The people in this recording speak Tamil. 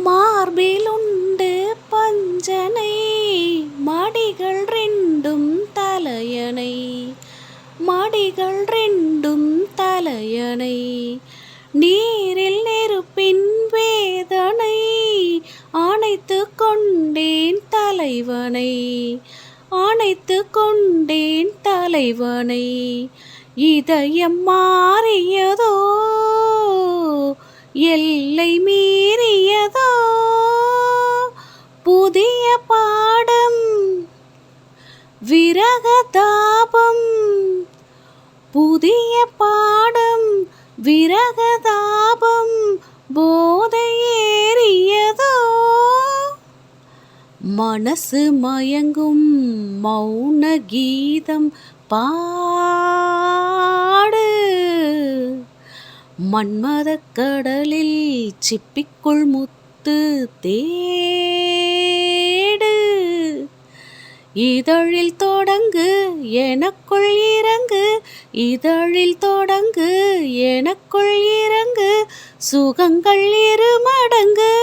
மார்பிலுண்டு பஞ்சனை மடிகள் ரெண்டும் தலையணை மடிகள் ரெண்டும் தலையணை நீரில் நெருப்பின் வேதனை அணைத்து கொண்டேன் தலைவனை அணைத்து கொண்டேன் தலைவனை இதயம் மாறியதோ எல்லை மீறியதோ புதிய பாடம் விரகதாபம் புதிய பாடம் விரகதாபம் போதை ஏறியதோ மனசு மயங்கும் மௌன கீதம் பாடு மன்மதக் கடலில் சிப்பிக்குள் முத்து தேடு இதழில் தொடங்கு எனக்குள் இறங்கு இதழில் தொடங்கு எனக்குள் இறங்கு சுகங்கள் இருமடங்கு